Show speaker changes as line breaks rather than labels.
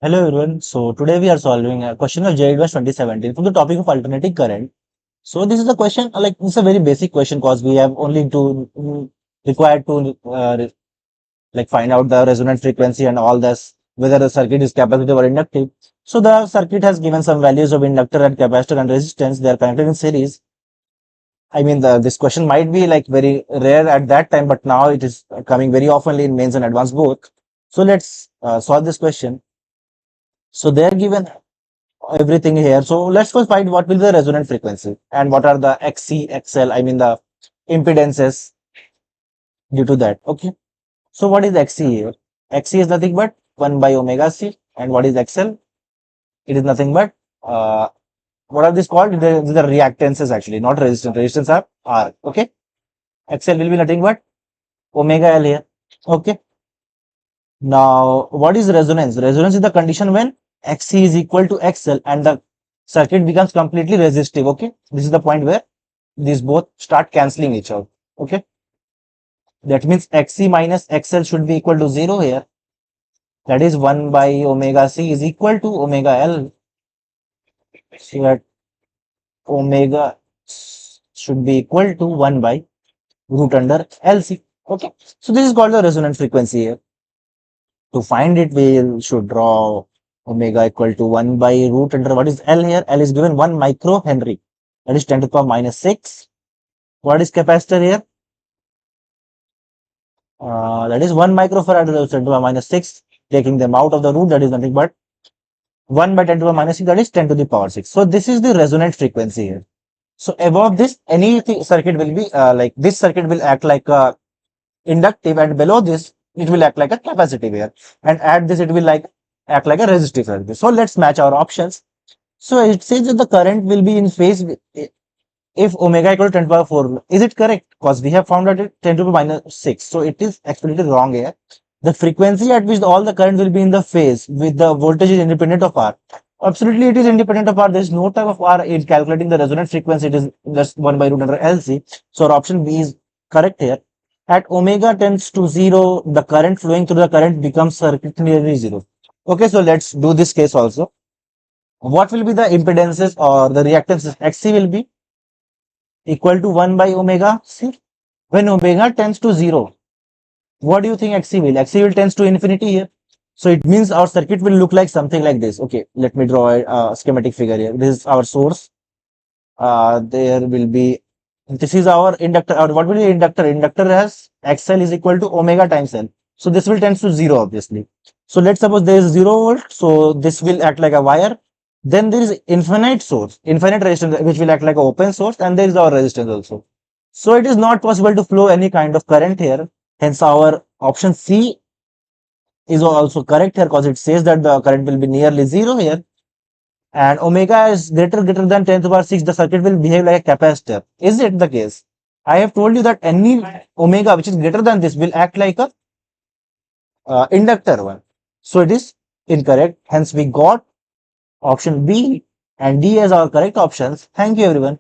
Hello everyone. So today we are solving a question of JEE ADV 2017 from the topic of alternating current. So this is a question like it's a very basic question because we have only to required to like find out the resonant frequency and all this whether the circuit is capacitive or inductive. So the circuit has given some values of inductor and capacitor and resistance. They are connected in series. I mean this question might be like very rare at that time, but now it is coming very oftenly in mains and advanced both. So let's solve this question. So they are given everything here. So let's first find what will be the resonant frequency and what are the XC, XL, I mean the impedances due to that. Okay. So what is XC here? XC is nothing but 1 by omega C. And what is XL? It is nothing but, what are these called? The reactances actually, not resistance. Resistance are R. Okay. XL will be nothing but omega L here. Okay. Now, what is resonance? Resonance is the condition when XC is equal to XL and the circuit becomes completely resistive. Okay. This is the point where these both start cancelling each other. Okay. That means XC minus XL should be equal to 0 here. That is 1 by omega C is equal to omega L. So that omega should be equal to 1 by root under LC. Okay. So this is called the resonant frequency here. To find it, we should draw omega equal to 1 by root under what is L here? L is given 1 microhenry. That is 10 to the power minus 6. What is capacitor here? That is 1 microfarad, 10 to the power minus 6. Taking them out of the root, that is nothing but 1 by 10 to the power minus 6, that is 10 to the power 6. So this is the resonant frequency here. So above this, any circuit will be like this circuit will act like a inductive, and below this, it will act like a capacitive here. And at this, it will act like a resistive circuit. So let's match our options. So it says that the current will be in phase if omega equal to 10 to the power 4. Is it correct? Because we have found out it 10 to the power minus 6. So it is absolutely wrong here. The frequency at which all the current will be in the phase with the voltage is independent of R. Absolutely, it is independent of R. There is no type of R in calculating the resonant frequency. It is just 1 by root under LC. So our option B is correct here. At omega tends to 0, the current flowing through the current becomes circuit nearly 0. Okay, so let's do this case also. What will be the impedances or the reactances? XC will be equal to 1 by omega C. When omega tends to 0, what do you think XC will? XC will tends to infinity here. So it means our circuit will look like something like this. Okay, let me draw a schematic figure here. This is our source. There will be, this is our inductor. Or what will be inductor? Inductor has XL is equal to omega times L. So this will tends to 0 obviously. So let's suppose there is 0 volt. So this will act like a wire. Then there is infinite source, infinite resistance, which will act like an open source, and there is our resistance also. So it is not possible to flow any kind of current here. Hence our option C is also correct here because it says that the current will be nearly 0 here. And omega is greater than 10 to the power 6, the circuit will behave like a capacitor. Is it the case? I have told you that any omega which is greater than this will act like a inductor one. So it is incorrect. Hence we got option B and D as our correct options. Thank you everyone.